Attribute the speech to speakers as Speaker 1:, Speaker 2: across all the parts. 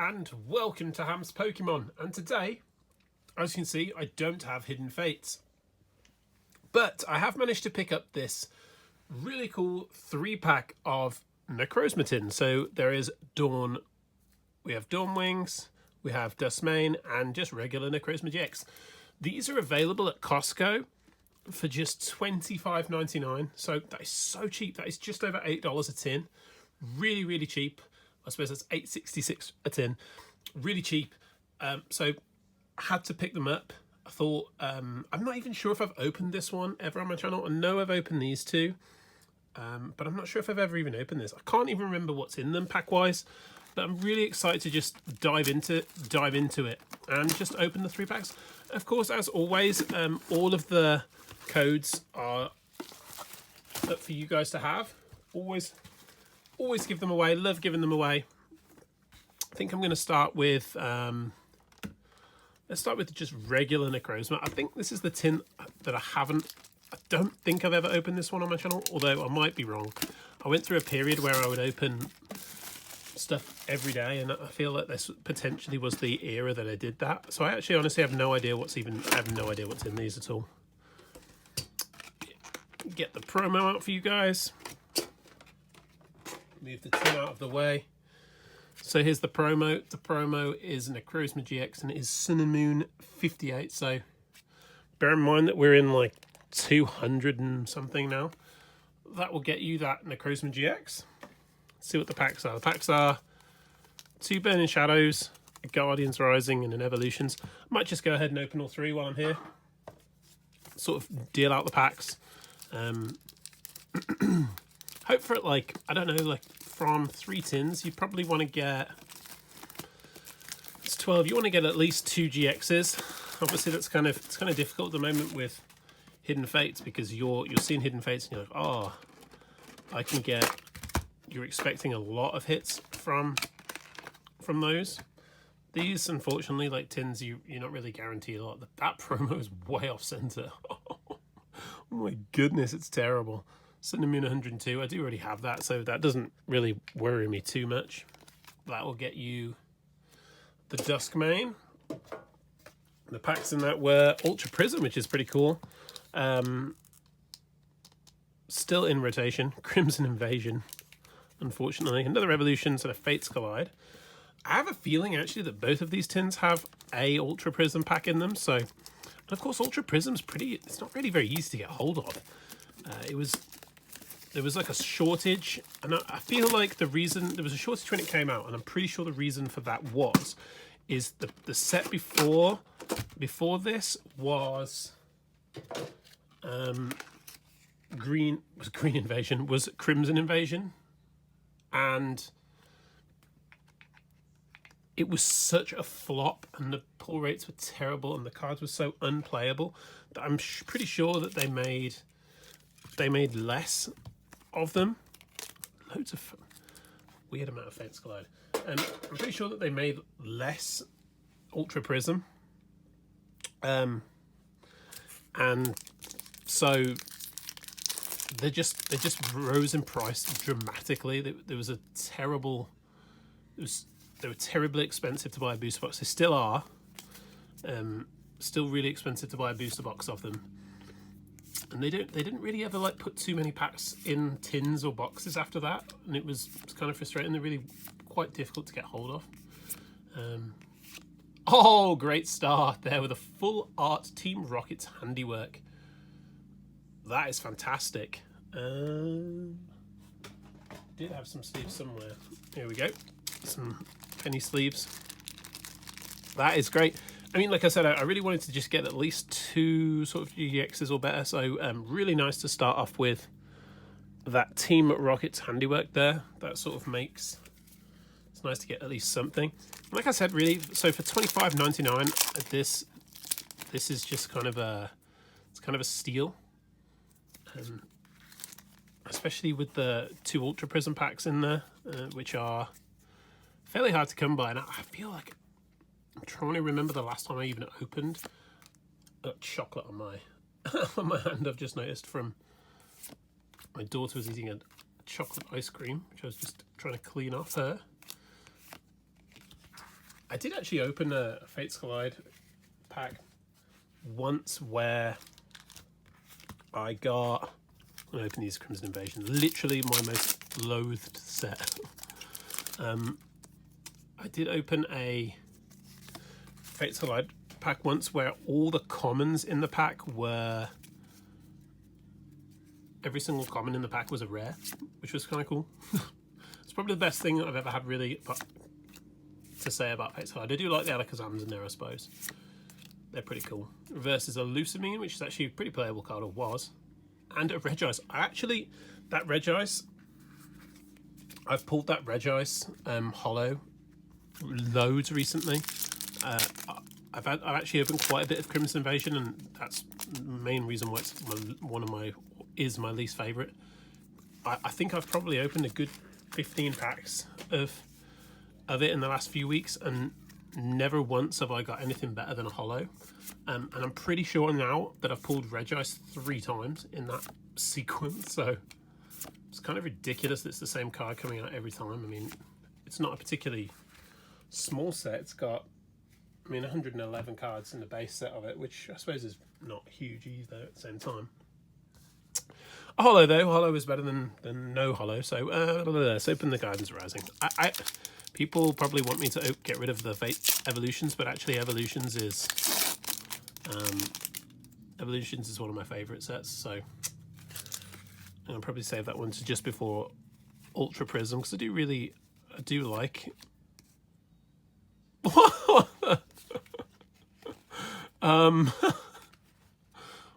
Speaker 1: and welcome to Ham's Pokemon. And today, as you can see, I don't have Hidden Fates. But I have managed to pick up this really cool 3-pack of Necrozma. So there is Dawn, we have Dawn Wings, we have Duskmane, and just regular Necrozma GX. These are available at Costco for just $25.99. So that is so cheap. That is just over $8 a tin. Really, really cheap. I suppose that's $8.66 a tin. Really cheap. So I had to pick them up. I thought, I'm not even sure if I've opened this one ever on my channel. I know I've opened these two, but I'm not sure if I've ever even opened this. I can't even remember what's in them pack-wise, but I'm really excited to just dive into it and just open the 3 packs. Of course, as always, all of the codes are up for you guys to have. Always give them away. Love giving them away. I think I'm going to start with let's start with just regular Necrozma. I think this is the tin that I don't think I've ever opened this one on my channel, although I might be wrong. I went through a period where I would open stuff every day, and I feel like this potentially was the era that I did that. So I actually honestly have no idea what's in these at all. Get the promo out for you guys. Move the tin out of the way. So here's the promo. The promo is Necrozma GX and it is Sun and Moon 58. So bear in mind that we're in like 200 and something now. That will get you that Necrozma GX. Let's see what the packs are. The packs are 2 Burning Shadows, a Guardians Rising, and an Evolutions. I might just go ahead and open all 3 while I'm here. Sort of deal out the packs. Hope for it, like, I don't know, like from 3 tins, you probably want to get, it's 12, you want to get at least 2 GXs. Obviously it's kind of difficult at the moment with Hidden Fates, because you're seeing Hidden Fates and you're like, oh, I can get, you're expecting a lot of hits from those. These, unfortunately, like tins, you're not really guaranteed a lot. That promo is way off center. Oh my goodness, it's terrible. Sun and Moon 102, I do already have that, so that doesn't really worry me too much. That will get you the Duskmane. The packs in that were Ultra Prism, which is pretty cool. Still in rotation. Crimson Invasion, unfortunately. Another Evolutions and a Fates Collide. I have a feeling, actually, that both of these tins have a Ultra Prism pack in them, so... And of course, Ultra Prism's it's not really very easy to get hold of. There was like a shortage, and I feel like the reason there was a shortage when it came out, and I'm pretty sure the reason for that is the set before this was Green Invasion, was Crimson Invasion, and it was such a flop, and the pull rates were terrible, and the cards were so unplayable that I'm pretty sure that they made less of them. Loads of weird amount of Fates Collide. I'm pretty sure that they made less Ultra Prism. And so they just rose in price dramatically. There was a terrible, they were terribly expensive to buy a booster box. They still are. Still really expensive to buy a booster box of them. And they didn't really ever like put too many packs in tins or boxes after that, and it was kind of frustrating. They're really quite difficult to get hold of. Oh, great start there with a full art Team Rocket's handiwork. That is fantastic. Did have some sleeves somewhere. Here we go. Some penny sleeves. That is great. I mean, like I said, I really wanted to just get at least 2 sort of GXs or better, so really nice to start off with that Team Rocket's handiwork there. That sort of makes, it's nice to get at least something. Like I said, really, so for $25.99, this is just kind of a steal, especially with the 2 Ultra Prism packs in there, which are fairly hard to come by, and I feel like I'm trying to remember the last time I even opened chocolate on my on my hand. I've just noticed from my daughter was eating a chocolate ice cream, which I was just trying to clean off her. I did actually open a Fates Collide pack once where I got... I'm going to open these Crimson Invasion. Literally my most loathed set. I did open a Fates Collide pack once where all the commons in the pack were... Every single common in the pack was a rare, which was kind of cool. It's probably the best thing I've ever had really to say about Fates Collide. I do like the Alakazams in there, I suppose. They're pretty cool. Reverse is a Lusamine, which is actually a pretty playable card, or was. And a Regice. That Regice, I've pulled that Regice holo loads recently. I've actually opened quite a bit of Crimson Invasion, and that's the main reason why it's my least favourite. I think I've probably opened a good 15 packs of it in the last few weeks, and never once have I got anything better than a holo. And I'm pretty sure now that I've pulled Regice 3 times in that sequence, so it's kind of ridiculous that it's the same card coming out every time. I mean, it's not a particularly small set. It's got, 111 cards in the base set of it, which I suppose is not huge either at the same time. A holo though, holo is better than no holo. So let's open the Guidance Rising. People probably want me to get rid of the Fate Evolutions, but actually Evolutions is one of my favourite sets. So I'll probably save that one to just before Ultra Prism, because I do like.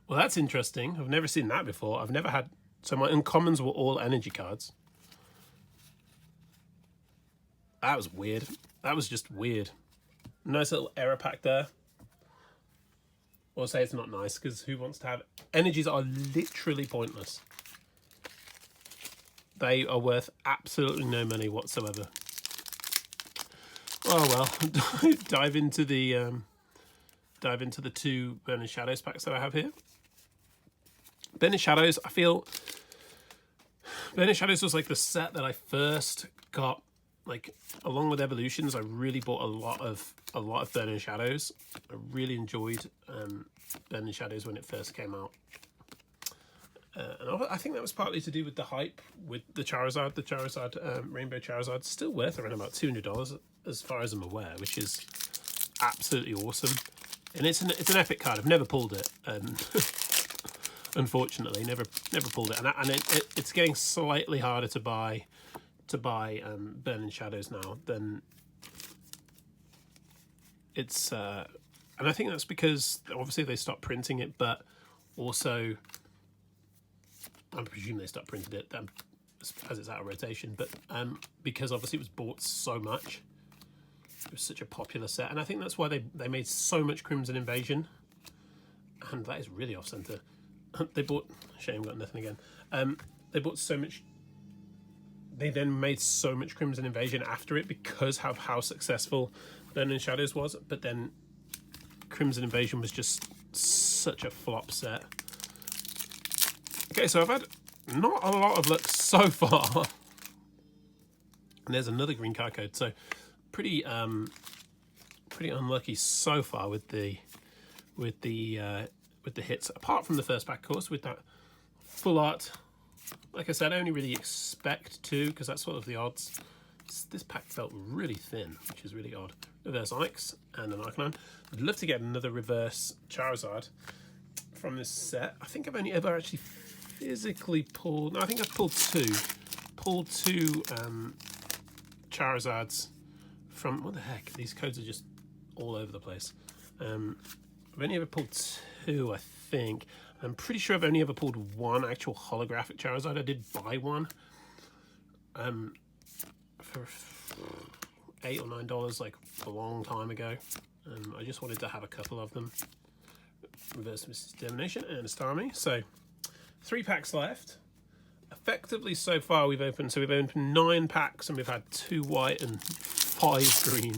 Speaker 1: Well, that's interesting. I've never seen that before. I've never had... So my uncommons were all energy cards. That was weird. That was just weird. Nice little error pack there. Or say it's not nice, because who wants to have... Energies are literally pointless. They are worth absolutely no money whatsoever. Oh well. dive into the 2 Burning Shadows packs that I have here. Burning Shadows, I feel Burning Shadows was like the set that I first got, like along with Evolutions. I really bought a lot of Burning Shadows. I really enjoyed Burning Shadows when it first came out. And I think that was partly to do with the hype with the Charizard. The Charizard, Rainbow Charizard, still worth around about $200 as far as I'm aware, which is absolutely awesome. And it's an epic card. I've never pulled it, unfortunately, never pulled it. And it's getting slightly harder to buy Burning Shadows now than it's. And I think that's because obviously they stopped printing it, but also I presume they stopped printing it as it's out of rotation. But because obviously it was bought so much. It was such a popular set, and I think that's why they made so much Crimson Invasion, and that is really off center. They bought... Shame, got nothing again. They bought so much... They then made so much Crimson Invasion after it because of how successful Burning Shadows was, but then Crimson Invasion was just such a flop set. Okay, so I've had not a lot of luck so far. And there's another green card code, so pretty unlucky so far with the hits, apart from the first pack, of course, with that full art. Like I said, I only really expect 2 because that's sort of the odds. This pack felt really thin, which is really odd. Reverse Onyx and an Arcanine. I'd love to get another reverse Charizard from this set. I think I've only ever actually physically pulled... No, I think I've pulled 2. Pulled 2 Charizards from... What the heck? These codes are just all over the place. I've only ever pulled 2, I think. I'm pretty sure I've only ever pulled 1 actual holographic Charizard. I did buy one for $8 or $9 like a long time ago. I just wanted to have a couple of them. Reverse Misdetermination and a Starmie. So 3 packs left. Effectively so far we've opened 9 packs and we've had 2 white and 5 green.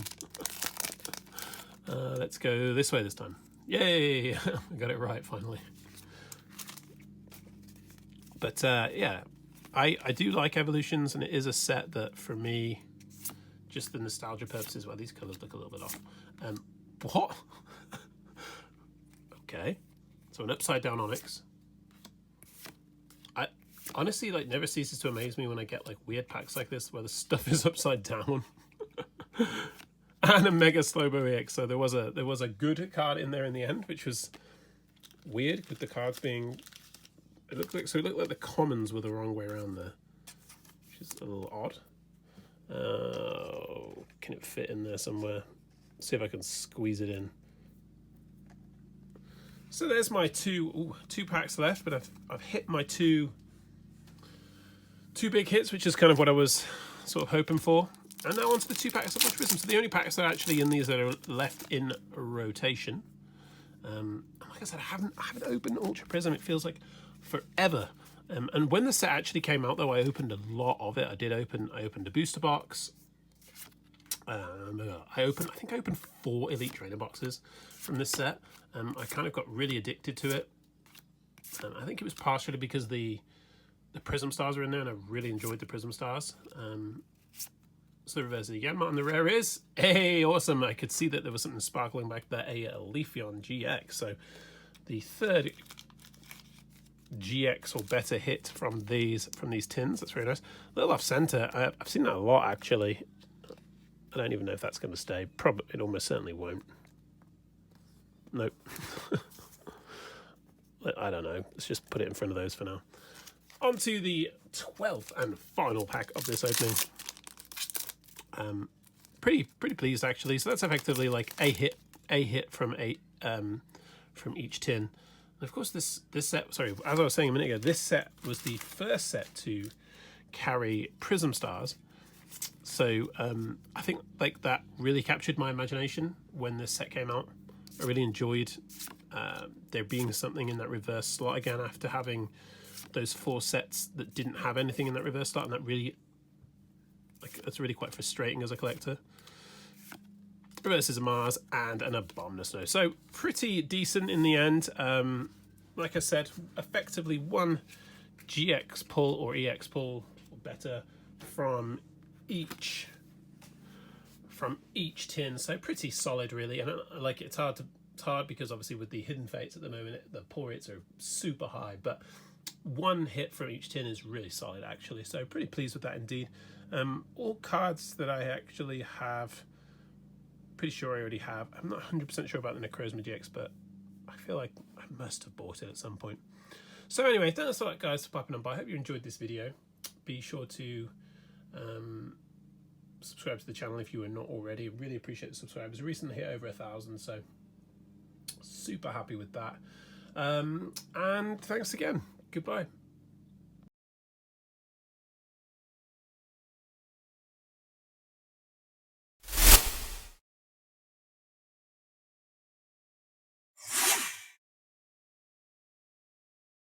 Speaker 1: Let's go this way this time. Yay! I got it right finally. But yeah, I do like Evolutions, and it is a set that for me just the nostalgia purposes. Well, these colours look a little bit off. What? Okay, so an upside down onyx. I honestly like never ceases to amaze me when I get like weird packs like this where the stuff is upside down. And a mega Slowbo EX. So there was a good card in there in the end, which was weird with the cards being. It looked like the commons were the wrong way around there, which is a little odd. Can it fit in there somewhere? See if I can squeeze it in. So there's my two packs left, but I've hit my two big hits, which is kind of what I was sort of hoping for. And now onto the 2 packs of Ultra Prism. So the only packs that are actually in these that are left in rotation. Like I said, I haven't opened Ultra Prism. It feels like forever. And when the set actually came out, though, I opened a lot of it. I opened a booster box. I think I opened 4 Elite Trainer boxes from this set. I kind of got really addicted to it. I think it was partially because the Prism Stars are in there, and I really enjoyed the Prism Stars. So the reverse again, and the rare is, hey, awesome. I could see that there was something sparkling back there, a Leafeon GX. So the 3rd GX or better hit from these tins. That's very nice. A little off center. I've seen that a lot, actually. I don't even know if that's going to stay. Probably, it almost certainly won't. Nope. I don't know. Let's just put it in front of those for now. On to the 12th and final pack of this opening. Pretty pleased, actually. So that's effectively like a hit from from each tin. And of course, this set. Sorry, as I was saying a minute ago, this set was the first set to carry Prism Stars. So I think like that really captured my imagination when this set came out. I really enjoyed there being something in that reverse slot again after having those 4 sets that didn't have anything in that reverse slot, and that really, like, that's really quite frustrating as a collector. Reverses a Mars and an Abominus. So pretty decent in the end. Like I said, effectively 1 GX pull or EX pull or better from each tin. So pretty solid, really. And like it's hard because obviously with the hidden fates at the moment, the pull rates are super high, but 1 hit from each tin is really solid, actually. So pretty pleased with that indeed. All cards that I actually have, pretty sure I already have. I'm not 100% sure about the Necrozma GX, but I feel like I must have bought it at some point. So anyway, thanks a lot, guys, for popping on by. I hope you enjoyed this video. Be sure to subscribe to the channel if you are not already. Really appreciate the subscribers. Recently hit over 1,000, so super happy with that. And thanks again. Goodbye.